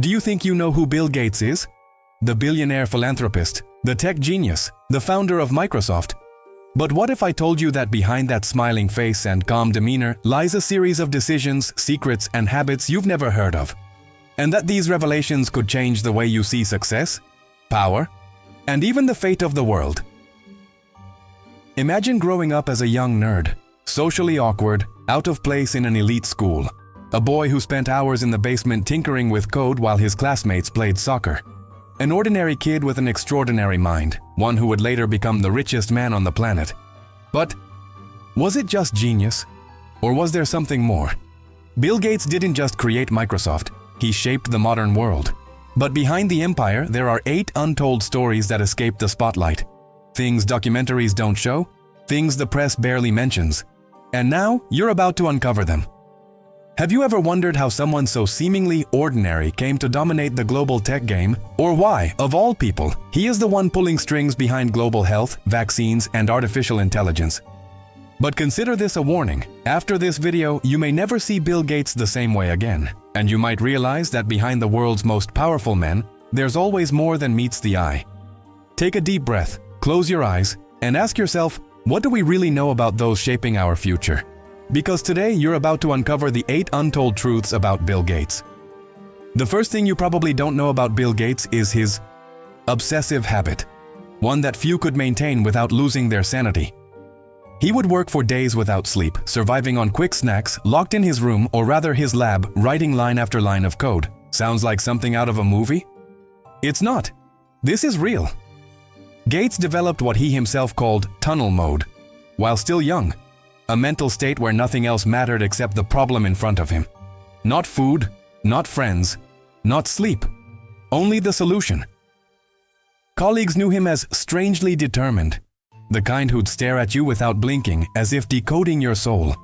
Do you think you know who Bill Gates is? The billionaire philanthropist, the tech genius, the founder of Microsoft. But what if I told you that behind that smiling face and calm demeanor lies a series of decisions, secrets, and habits you've never heard of? And that these revelations could change the way you see success, power, and even the fate of the world. Imagine growing up as a young nerd, socially awkward, out of place in an elite school. A boy who spent hours in the basement tinkering with code while his classmates played soccer. An ordinary kid with an extraordinary mind, one who would later become the richest man on the planet. But was it just genius? Or was there something more? Bill Gates didn't just create Microsoft, he shaped the modern world. But behind the empire, there are 8 untold stories that escape the spotlight. Things documentaries don't show, things the press barely mentions. And now, you're about to uncover them. Have you ever wondered how someone so seemingly ordinary came to dominate the global tech game? Or why, of all people, he is the one pulling strings behind global health, vaccines, and artificial intelligence? But consider this a warning. After this video, you may never see Bill Gates the same way again. And you might realize that behind the world's most powerful men, there's always more than meets the eye. Take a deep breath, close your eyes, and ask yourself, what do we really know about those shaping our future? Because today you're about to uncover the 8 untold truths about Bill Gates. The first thing you probably don't know about Bill Gates is his obsessive habit, one that few could maintain without losing their sanity. He would work for days without sleep, surviving on quick snacks, locked in his room, or rather his lab, writing line after line of code. Sounds like something out of a movie? It's not. This is real. Gates developed what he himself called tunnel mode, while still young. A mental state where nothing else mattered except the problem in front of him. Not food, not friends, not sleep, only the solution. Colleagues knew him as strangely determined, the kind who'd stare at you without blinking, as if decoding your soul.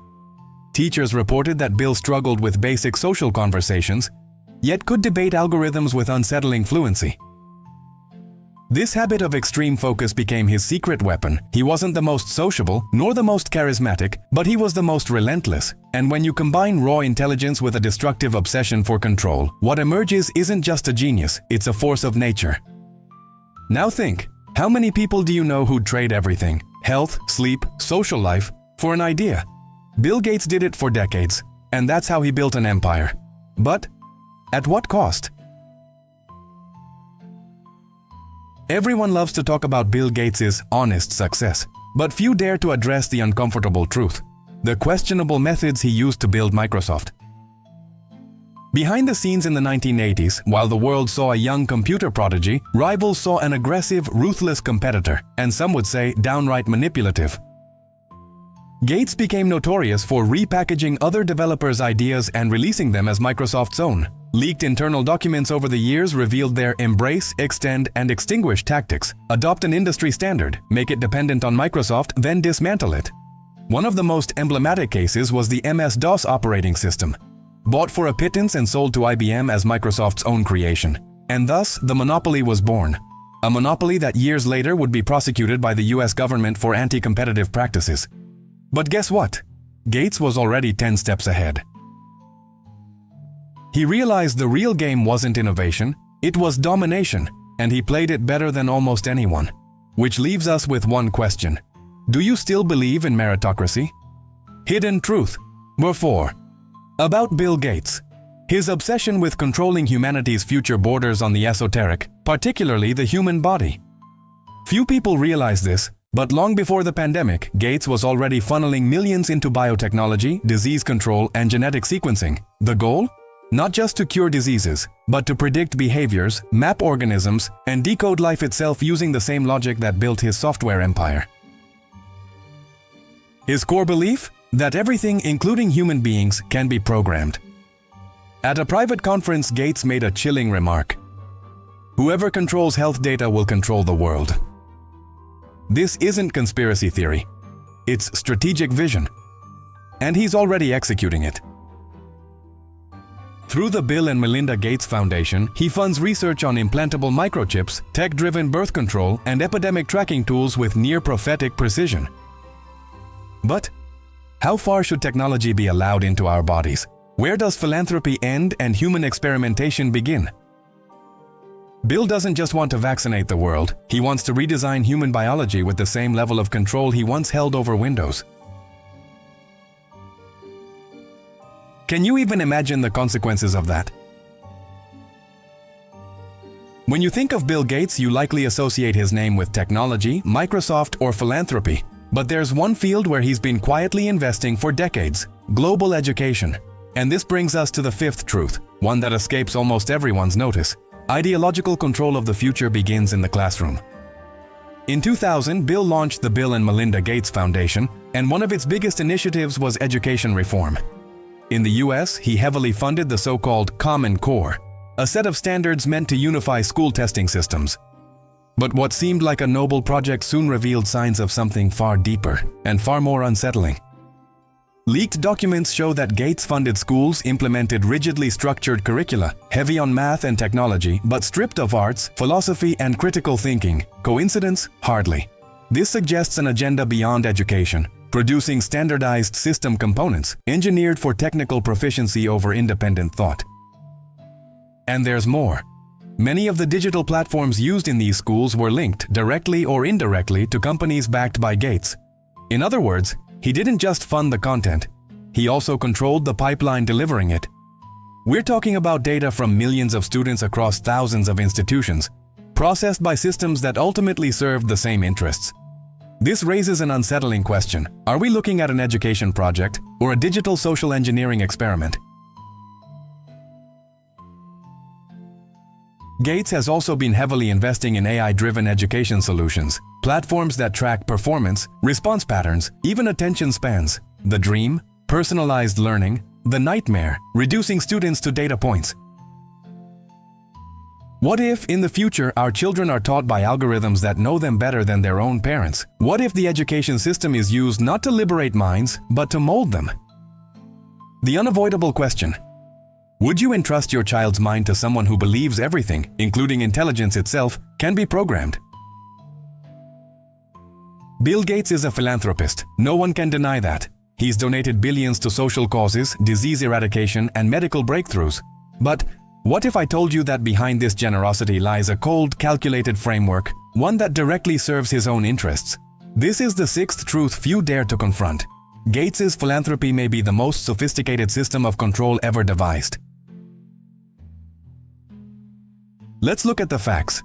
Teachers reported that Bill struggled with basic social conversations, yet could debate algorithms with unsettling fluency. This habit of extreme focus became his secret weapon. He wasn't the most sociable, nor the most charismatic, but he was the most relentless. And when you combine raw intelligence with a destructive obsession for control, what emerges isn't just a genius, it's a force of nature. Now think, how many people do you know who'd trade everything, health, sleep, social life, for an idea? Bill Gates did it for decades, and that's how he built an empire. But at what cost? Everyone loves to talk about Bill Gates' honest success, but few dare to address the uncomfortable truth, the questionable methods he used to build Microsoft. Behind the scenes in the 1980s, while the world saw a young computer prodigy, rivals saw an aggressive, ruthless competitor, and some would say downright manipulative. Gates became notorious for repackaging other developers' ideas and releasing them as Microsoft's own. Leaked internal documents over the years revealed their embrace, extend, and extinguish tactics. Adopt an industry standard, make it dependent on Microsoft, then dismantle it. One of the most emblematic cases was the MS-DOS operating system, bought for a pittance and sold to IBM as Microsoft's own creation. And thus, the monopoly was born. A monopoly that years later would be prosecuted by the US government for anti-competitive practices. But guess what? Gates was already 10 steps ahead. He realized the real game wasn't innovation, it was domination, and he played it better than almost anyone. Which leaves us with one question. Do you still believe in meritocracy? Hidden truth. Number 4. About Bill Gates. His obsession with controlling humanity's future borders on the esoteric, particularly the human body. Few people realize this, but long before the pandemic, Gates was already funneling millions into biotechnology, disease control, and genetic sequencing. The goal? Not just to cure diseases, but to predict behaviors, map organisms, and decode life itself using the same logic that built his software empire. His core belief? That everything, including human beings, can be programmed. At a private conference, Gates made a chilling remark. Whoever controls health data will control the world. This isn't conspiracy theory. It's strategic vision. And he's already executing it. Through the Bill and Melinda Gates Foundation, he funds research on implantable microchips, tech-driven birth control, and epidemic tracking tools with near-prophetic precision. But how far should technology be allowed into our bodies? Where does philanthropy end and human experimentation begin? Bill doesn't just want to vaccinate the world, he wants to redesign human biology with the same level of control he once held over Windows. Can you even imagine the consequences of that? When you think of Bill Gates, you likely associate his name with technology, Microsoft, or philanthropy. But there's one field where he's been quietly investing for decades: global education. And this brings us to the fifth truth, one that escapes almost everyone's notice. Ideological control of the future begins in the classroom. In 2000, Bill launched the Bill and Melinda Gates Foundation, and one of its biggest initiatives was education reform. In the US, he heavily funded the so-called Common Core, a set of standards meant to unify school testing systems. But what seemed like a noble project soon revealed signs of something far deeper and far more unsettling. Leaked documents show that Gates-funded schools implemented rigidly structured curricula, heavy on math and technology, but stripped of arts, philosophy, and critical thinking. Coincidence? Hardly. This suggests an agenda beyond education, producing standardized system components engineered for technical proficiency over independent thought. And there's more. Many of the digital platforms used in these schools were linked, directly or indirectly, to companies backed by Gates. In other words, he didn't just fund the content, he also controlled the pipeline delivering it. We're talking about data from millions of students across thousands of institutions, processed by systems that ultimately served the same interests. This raises an unsettling question. Are we looking at an education project or a digital social engineering experiment? Gates has also been heavily investing in AI-driven education solutions, platforms that track performance, response patterns, even attention spans. The dream, personalized learning, the nightmare, reducing students to data points. What if, in the future, our children are taught by algorithms that know them better than their own parents? What if the education system is used not to liberate minds, but to mold them? The unavoidable question: would you entrust your child's mind to someone who believes everything, including intelligence itself, can be programmed? Bill Gates is a philanthropist. No one can deny that. He's donated billions to social causes, disease eradication, and medical breakthroughs. But what if I told you that behind this generosity lies a cold, calculated framework, one that directly serves his own interests? This is the sixth truth few dare to confront. Gates's philanthropy may be the most sophisticated system of control ever devised. Let's look at the facts.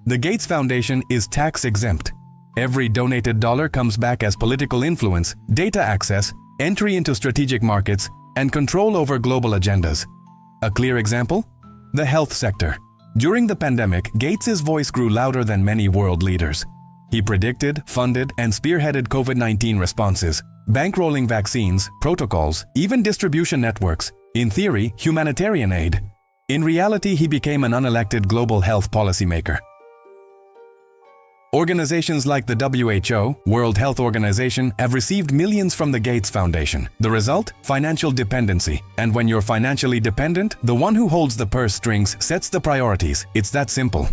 The Gates Foundation is tax-exempt. Every donated dollar comes back as political influence, data access, entry into strategic markets, and control over global agendas. A clear example? The health sector. During the pandemic, Gates's voice grew louder than many world leaders. He predicted, funded, and spearheaded COVID-19 responses, bankrolling vaccines, protocols, even distribution networks. In theory, humanitarian aid. In reality, he became an unelected global health policymaker. Organizations like the WHO, World Health Organization, have received millions from the Gates Foundation. The result? Financial dependency. And when you're financially dependent, the one who holds the purse strings sets the priorities. It's that simple.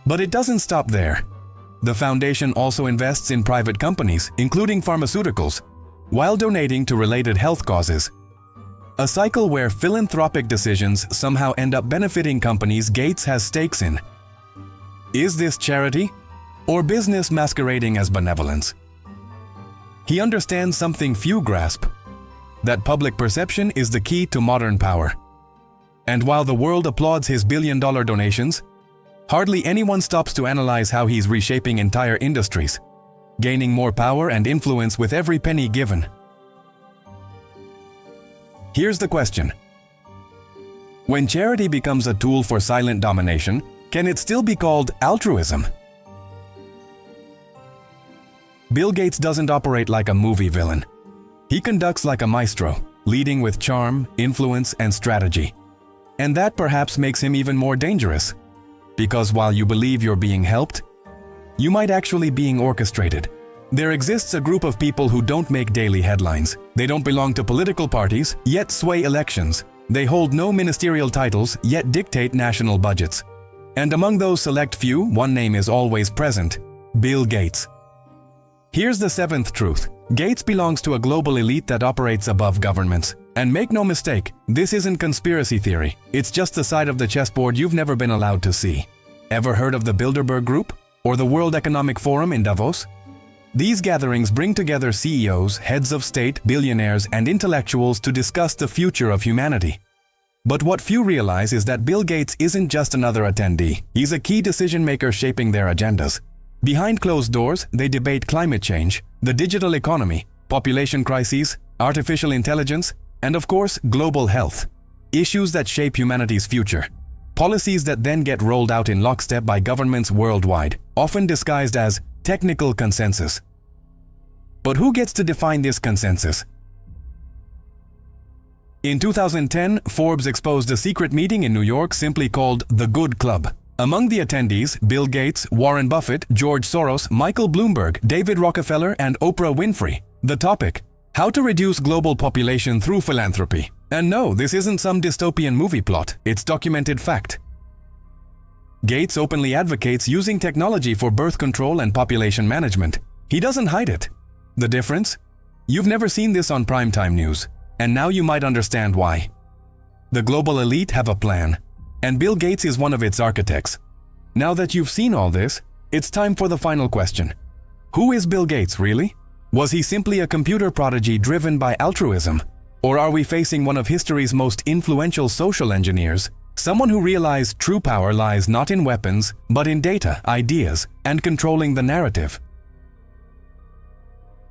But it doesn't stop there. The foundation also invests in private companies, including pharmaceuticals, while donating to related health causes. A cycle where philanthropic decisions somehow end up benefiting companies Gates has stakes in. Is this charity or business masquerading as benevolence? He understands something few grasp, that public perception is the key to modern power. And while the world applauds his billion-dollar donations, hardly anyone stops to analyze how he's reshaping entire industries, gaining more power and influence with every penny given. Here's the question. When charity becomes a tool for silent domination, can it still be called altruism? Bill Gates doesn't operate like a movie villain. He conducts like a maestro, leading with charm, influence, and strategy. And that perhaps makes him even more dangerous. Because while you believe you're being helped, you might actually being orchestrated. There exists a group of people who don't make daily headlines. They don't belong to political parties, yet sway elections. They hold no ministerial titles, yet dictate national budgets. And among those select few, one name is always present: Bill Gates. Here's the seventh truth. Gates belongs to a global elite that operates above governments. And make no mistake, this isn't conspiracy theory. It's just the side of the chessboard you've never been allowed to see. Ever heard of the Bilderberg Group or the World Economic Forum in Davos? These gatherings bring together CEOs, heads of state, billionaires, and intellectuals to discuss the future of humanity. But what few realize is that Bill Gates isn't just another attendee. He's a key decision-maker shaping their agendas. Behind closed doors, they debate climate change, the digital economy, population crises, artificial intelligence, and of course, global health. Issues that shape humanity's future. Policies that then get rolled out in lockstep by governments worldwide, often disguised as technical consensus. But who gets to define this consensus? In 2010, Forbes exposed a secret meeting in New York simply called the Good Club. Among the attendees, Bill Gates, Warren Buffett, George Soros, Michael Bloomberg, David Rockefeller, and Oprah Winfrey. The topic: how to reduce global population through philanthropy. And no, this isn't some dystopian movie plot, it's documented fact. Gates openly advocates using technology for birth control and population management. He doesn't hide it. The difference? You've never seen this on primetime news, and now you might understand why. The global elite have a plan, and Bill Gates is one of its architects. Now that you've seen all this, it's time for the final question. Who is Bill Gates, really? Was he simply a computer prodigy driven by altruism? Or are we facing one of history's most influential social engineers? Someone who realized true power lies not in weapons, but in data, ideas, and controlling the narrative.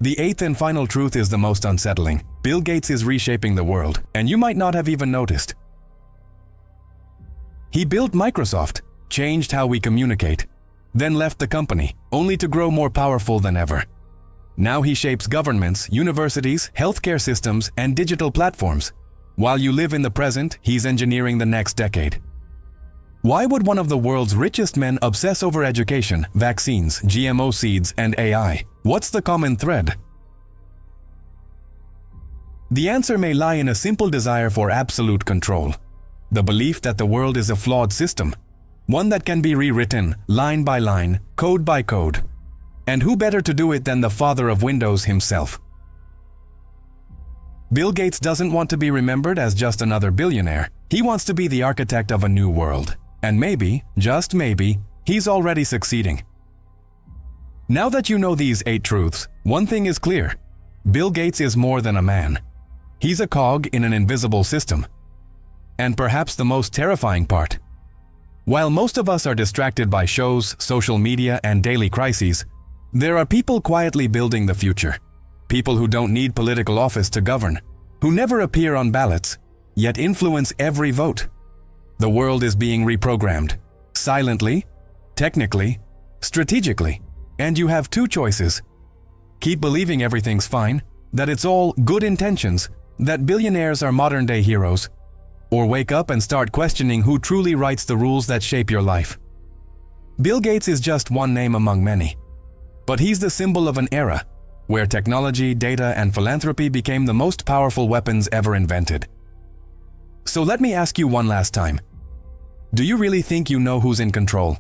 The eighth and final truth is the most unsettling. Bill Gates is reshaping the world, and you might not have even noticed. He built Microsoft, changed how we communicate, then left the company, only to grow more powerful than ever. Now he shapes governments, universities, healthcare systems, and digital platforms. While you live in the present, he's engineering the next decade. Why would one of the world's richest men obsess over education, vaccines, GMO seeds, and AI? What's the common thread? The answer may lie in a simple desire for absolute control. The belief that the world is a flawed system, one that can be rewritten line by line, code by code. And who better to do it than the father of Windows himself? Bill Gates doesn't want to be remembered as just another billionaire. He wants to be the architect of a new world. And maybe, just maybe, he's already succeeding. Now that you know these 8 truths, one thing is clear. Bill Gates is more than a man. He's a cog in an invisible system. And perhaps the most terrifying part. While most of us are distracted by shows, social media, and daily crises, there are people quietly building the future. People who don't need political office to govern, who never appear on ballots, yet influence every vote. The world is being reprogrammed, silently, technically, strategically, and you have 2 choices. Keep believing everything's fine, that it's all good intentions, that billionaires are modern-day heroes, or wake up and start questioning who truly writes the rules that shape your life. Bill Gates is just one name among many, but he's the symbol of an era where technology, data, and philanthropy became the most powerful weapons ever invented. So let me ask you one last time. Do you really think you know who's in control?